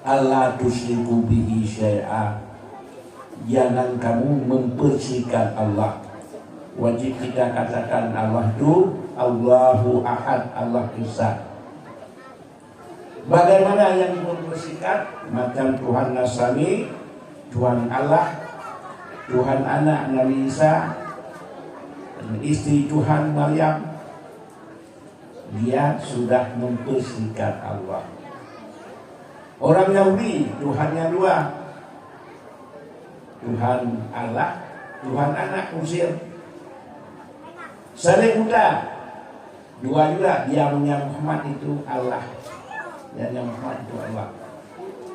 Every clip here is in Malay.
alla tusyriku bihi syai'a, jangan kamu mempersyikan Allah. Wajib kita katakan Allah itu Allahu Ahad, Allah Esa. Bagaimana yang mempersyikan? Macam Tuhan Nasrani, Tuhan Allah, Tuhan anak Nabi Isa, istri Tuhan Maryam, dia sudah mempersyikan Allah. Orang Yahudi Tuhannya dua, Tuhan Allah, Tuhan anak Uzir. Saleh Buddha dua juga, dia punya Muhammad itu Allah, dan yang Muhammad itu Allah.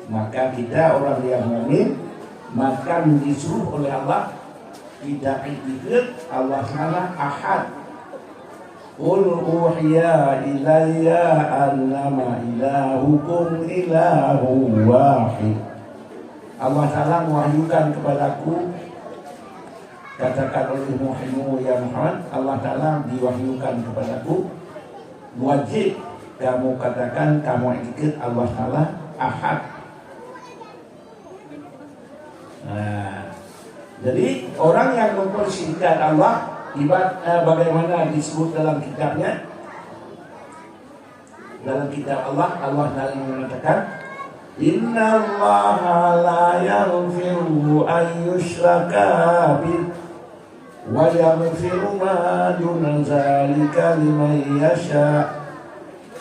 Maka kita orang yang mukmin, maka disuruh oleh Allah kita ikut Allah Taala Ahad. Qul uhiya ilayya annama ilahukum ilahu wahid. Allah Taala mewahyukan kepadaku, katakan oleh Muhammad ya Muhammad, Allah Taala diwahyukan kepadaku, wajib kamu katakan kamu ikut Allah Taala Ahad. Nah, jadi orang yang mempersyikan Allah, bagaimana disebut dalam kitabnya, dalam kitab Allah, Allah Taala mengatakan, Inna Allah la yaghfiru an yushraka bih wa yaghfiru ma duna zalika liman yasha.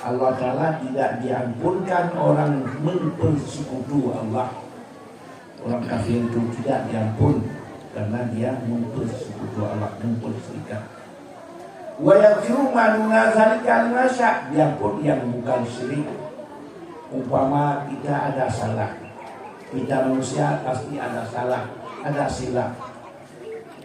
Allah Taala tidak diampunkan orang mempersekutu Allah. Orang kafir itu tidak diampun karena dia mempersekutu Allah, mempersekutu. Wa yaghfiru ma duna zalika liman yasha. Diampun yang bukan syirik. Umpama kita ada salah, kita manusia pasti ada salah, ada silap.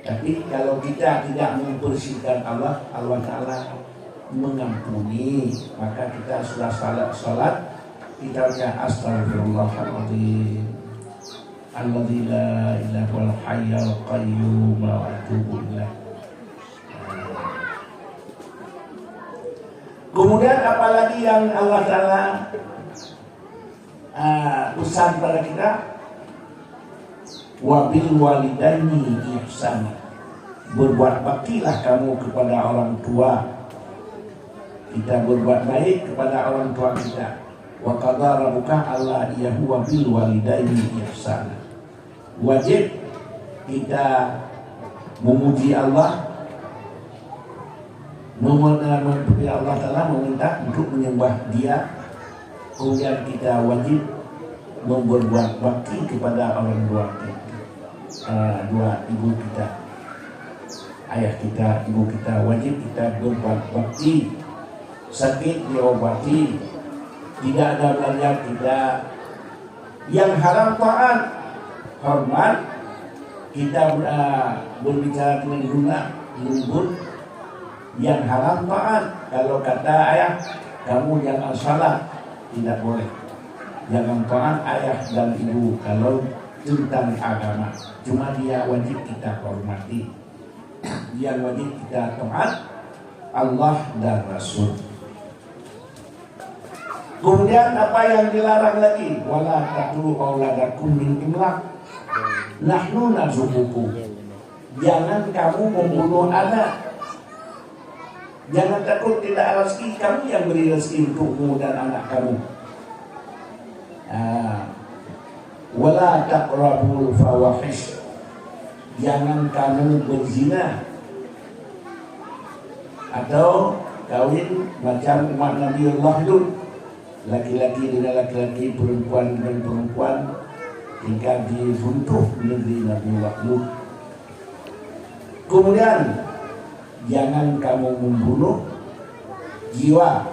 Tapi kalau kita tidak membersihkan Allah, Allah Ta'ala mengampuni. Maka kita sudah salat, kita baca Astaghfirullahaladzim alladzi la ilaha wal hayyul qayyum wa atubu ilaih. Kemudian apalagi yang Allah Ta'ala pesan pada kita, wabil walidaini ihsan, berbuat baktilah kamu kepada orang tua. Kita berbuat baik kepada orang tua kita. Wa qadara rabbuka alla yahu wabil walidaini ihsan. Wajib kita memuji Allah, memuji Allah Taala, meminta untuk menyembah Dia. Kemudian kita wajib berbuat bakti kepada orang tua kita, dua ibu kita, ayah kita, ibu kita, wajib kita berbuat bakti. Sakit diobati, tidak ada belanja kita. Yang haram taat, hormat, kita berbicara dengan guna, lembut. Yang haram taat, kalau kata ayah, kamu jangan salah, tidak boleh. Jangan taat ayah dan ibu kalau tentang agama. Cuma dia wajib kita hormati. Yang wajib kita taat Allah dan Rasul. Kemudian apa yang dilarang lagi? Wala taqtulu auladakum min imlaq. Nahnu narzuqukum. Jangan kamu membunuh anak. Jangan takut tidak ada rezeki, kamu yang beri rezeki untukmu dan anak kamu. Wala taqrabul fawahish. Jangan kamu berzina atau kawin macam umat Nabi Allah Lut, laki-laki dengan laki-laki, perempuan dengan perempuan, hingga diruntuh negeri Nabi Allah Lut. Kemudian jangan kamu membunuh jiwa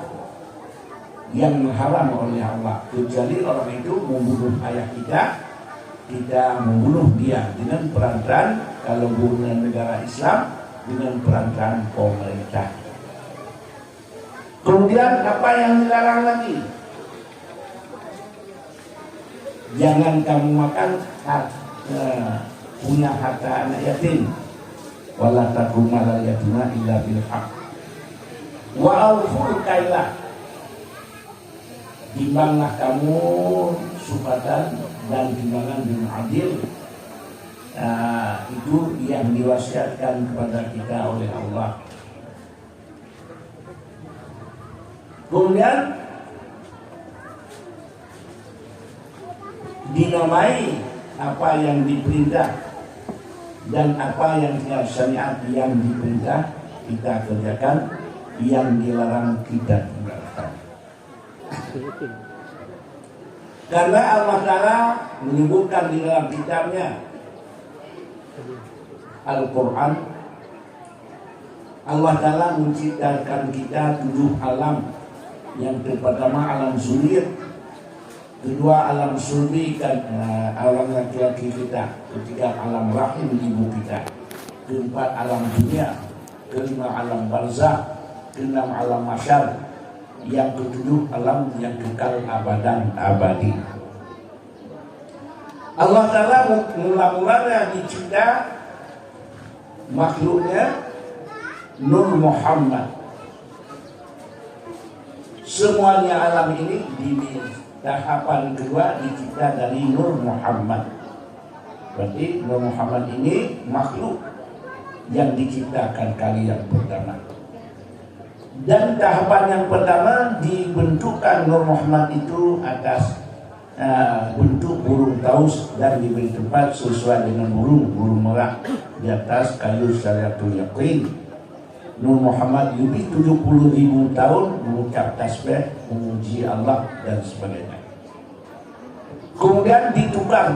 yang haram oleh Allah, kecuali orang itu membunuh ayah kita, kita membunuh dia dengan perantaraan, kalau bunuh negara Islam dengan perantaraan pemerintah. Kemudian apa yang dilarang lagi? Jangan kamu makan punya harta anak yatim. Wala taqum malal yatima illa bil haqq. Wa auful kailah. Timbanglah kamu supatan dan timbangan dengan adil. Itu yang diwasiatkan kepada kita oleh Allah. Kemudian dinamai apa yang diperintah dan apa yang syariat yang diperintah kita kerjakan, yang dilarang kita tinggalkan. Karena Allah Ta'ala menyebutkan di dalam kitabnya Al-Quran, Allah Ta'ala menciptakan kita 7 alam. Yang pertama alam zuhir, kedua alam sulbi, alam laki-laki kita, ketiga alam rahim ibu kita, keempat alam dunia, kelima alam barzakh, keenam alam mahsyar, yang ketujuh alam yang kekal abadan abadi. Allah Ta'ala mula-mulanya dicipta makhluknya Nur Muhammad. Semuanya alam ini di tahapan kedua dicipta dari Nur Muhammad. Berarti Nur Muhammad ini makhluk yang diciptakan kali yang pertama. Dan tahapan yang pertama dibentukkan Nur Muhammad itu atas bentuk burung taus dan diberi tempat sesuai dengan burung merah di atas kayu syariatul yaqin. Nur Muhammad lebih 70.000 tahun mengucap tasbih, memuji Allah dan sebagainya. Kemudian ditukar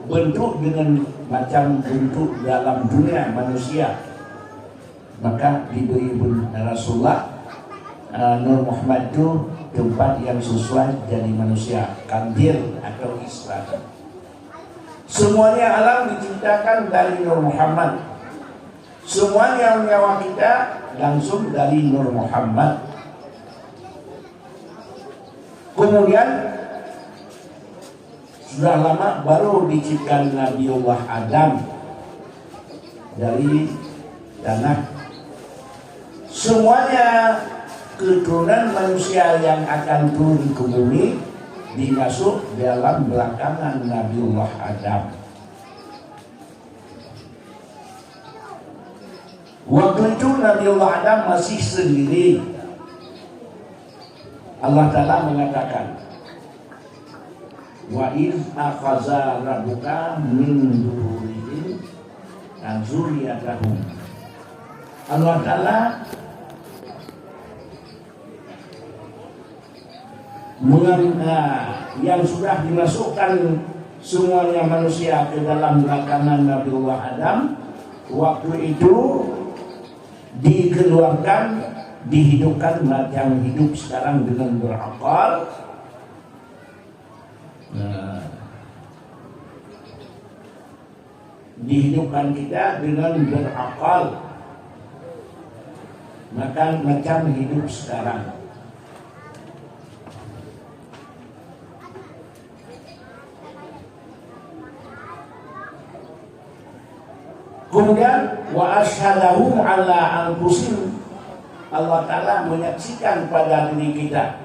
bentuk dengan macam bentuk dalam dunia manusia. Maka diberi Rasulullah Nur Muhammad itu tempat yang sesuai jadi manusia, kandil atau Islam. Semuanya alam diciptakan dari Nur Muhammad. Semua yang nyawa kita langsung dari Nur Muhammad. Kemudian sudah lama baru diciptakan Nabiullah Adam dari tanah. Semuanya keturunan manusia yang akan turun ke bumi dimasuk dalam belakangan Nabiullah Adam. Waktu itu Nabiullah Adam masih sendiri. Allah Ta'ala mengatakan, wa iz akhadha rabbuka min dzurriyyatihim dzurriyyatahum. Allah Ta'ala yang sudah dimasukkan semuanya manusia ke dalam belakangan Nabiullah Adam. Waktu itu dikeluarkan, dihidupkan macam hidup sekarang dengan berakal. Dihidupkan kita dengan berakal, maka macam hidup sekarang. Kemudian wa asyhadahum ala anfusihim, Allah Ta'ala menyaksikan pada diri kita.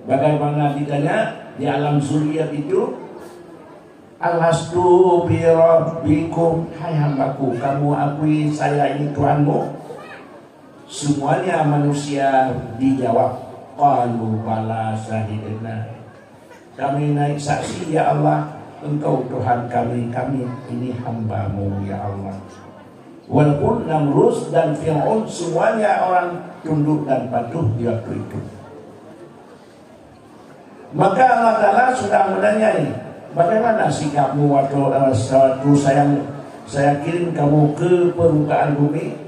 Bagaimana ditanya di alam zuriyat itu, alastu bi rabbikum, hai hambaku, kamu akui saya ini Tuhanmu? Semuanya manusia dijawab, qalu bala syahidna, kami naik saksi ya Allah, Engkau Tuhan kami, kami ini hamba-Mu ya Allah. Walaupun Namrus dan Fir'aun semuanya orang tunduk dan patuh di waktu itu. Maka Allah Ta'ala sudah menanyai, bagaimana sikapmu waktu saya kirim kamu ke permukaan bumi?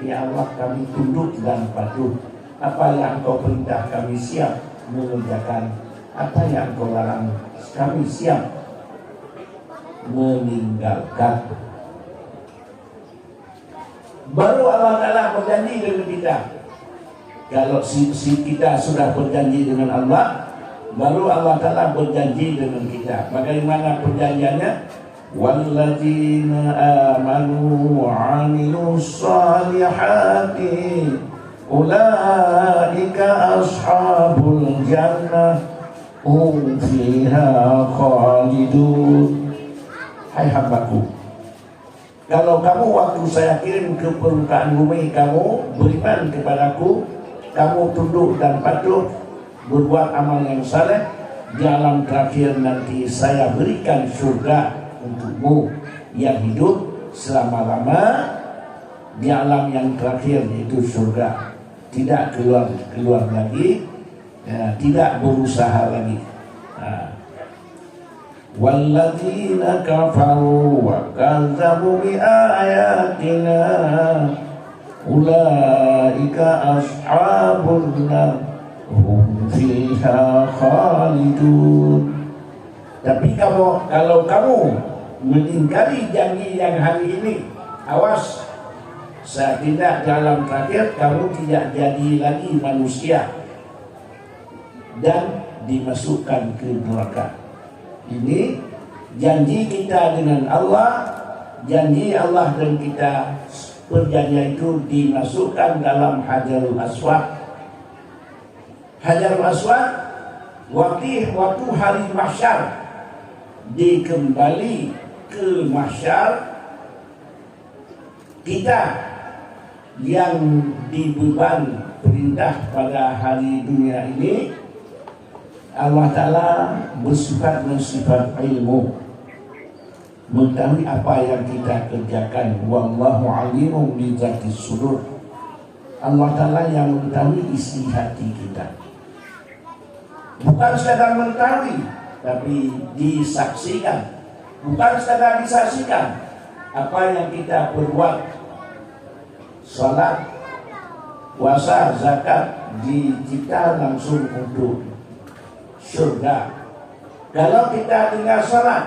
Ya Allah, kami tunduk dan patuh. Apa yang Engkau perintah kami siap mengerjakan, apa yang Engkau larang kami siap meninggalkan. Baru Allah Ta'ala berjanji dengan kita. Kalau si kita sudah berjanji dengan Allah, baru Allah Ta'ala berjanji dengan kita. Bagaimana perjanjiannya? Walladzina amanu wa 'amilus shalihati ulaika ashabul jannah hum fiha khalidun. Hai hambaku, kalau kamu waktu saya kirim ke permukaan bumi kamu beriman kepadaku, kamu tunduk dan patuh, berbuat amal yang saleh, di alam terakhir nanti saya berikan surga untukmu yang hidup selama-lama di alam yang terakhir, yaitu surga, tidak keluar lagi, ya, tidak berusaha lagi. Walladzina kafaru wa kazzabu bi ayatina ulaika ashabun nar hum fiha khalidun. Tapi kalau kamu mengingkari janji yang hari ini, awas, saat tidak dalam terakhir kamu tidak jadi lagi manusia dan dimasukkan ke neraka. Ini janji kita dengan Allah, janji Allah dan kita, perjanjian itu dimasukkan dalam Hajarul Aswad. Hajarul Aswad waktu hari mahsyar, dikembali ke mahsyar, kita yang dibeban perintah pada hari dunia ini, Allah Ta'ala bersifat ilmu, mengetahui apa yang kita kerjakan. Wallahu alimun bi dzatis sudur. Allah Ta'ala yang mengetahui isi hati kita. Bukan sekadar mengetahui, tapi disaksikan. Bukan sekadar disaksikan apa yang kita perbuat. Salat, puasa, zakat dicipta langsung untuk surga. Kalau kita tinggal salat,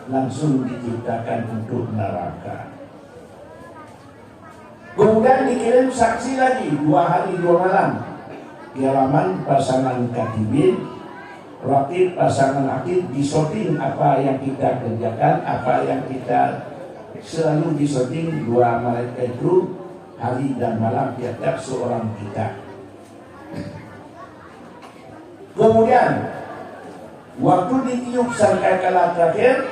langsung diciptakan untuk neraka. Kemudian dikirim saksi lagi 2 hari 2 malam. Kiraman pasangan katibin, rakib pasangan akib, disorting apa yang kita kerjakan, apa yang kita selalu disorting 2 malaikat itu hari dan malam tiap-tiap seorang kita. Kemudian waktu ditiup sangkakala terakhir,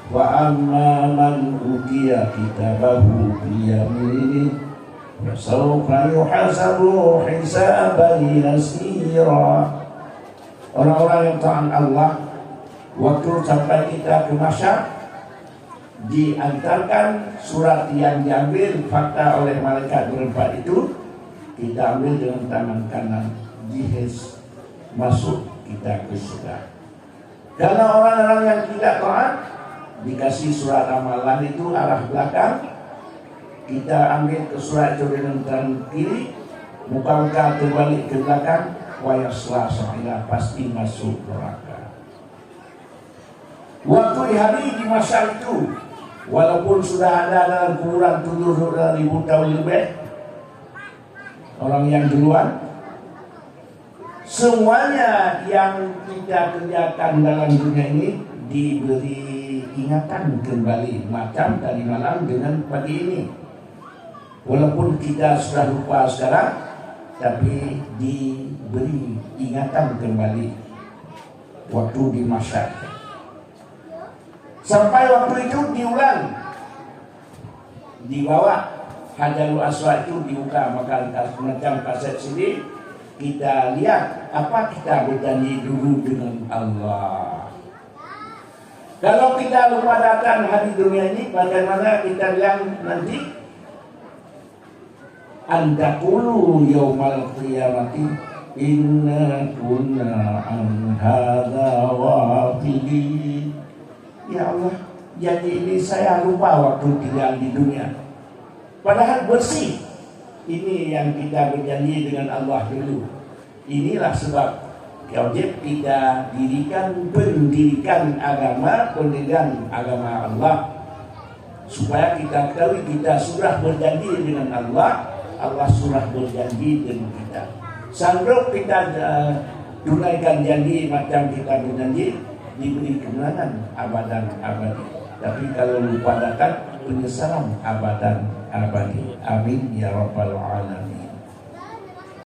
wa amma man utiya kitabahu biyaminihi fa sawfa yuhasabu hisaban yasira. Orang-orang yang taat Allah, waktu sampai kita ke mahsyar, diantarkan surat yang diambil fakta oleh malaikat berempat itu, kita ambil dengan tangan kanan, dihes masuk kita ke surga. Kalau orang-orang yang tidak taat, dikasih surat amalan itu arah belakang, kita ambil ke surat itu dengan tangan kiri, muka-muka terbalik ke belakang, wayaslah sa'ila, pasti masuk neraka. Waktu di hari di masa itu, walaupun sudah ada dalam kuburan 7.000 tahun lebih, orang yang duluan, semuanya yang kita kerjakan dalam dunia ini diberi ingatan kembali, macam tadi malam dengan pagi ini. Walaupun kita sudah lupa sekarang, tapi diberi ingatan kembali waktu di mahsyar. Sampai waktu itu diulang, dibawa Hajarul Aswad itu dibuka, maka macam kaset sini kita lihat apa kita berjanji dulu dengan Allah. Kalau kita lupa datang hari dunia ini, bagaimana kita bilang nanti? Andaqulu yaumal qiyamati inna kunna an hadza ghafilin. Ya Allah, janji ini saya lupa waktu tinggal di dunia. Padahal bersih. Ini yang kita berjanji dengan Allah dulu. Inilah sebab wajib kita pendirikan agama Allah, supaya kita ketahui kita sudah berjanji dengan Allah, Allah sudah berjanji dengan kita. Sanggup kita tunaikan janji macam kita berjanji, diberi kemenangan abadan abadi. Tapi kalau lupa datang, penyesalan abadan abadi. Amin ya rabbal alamin.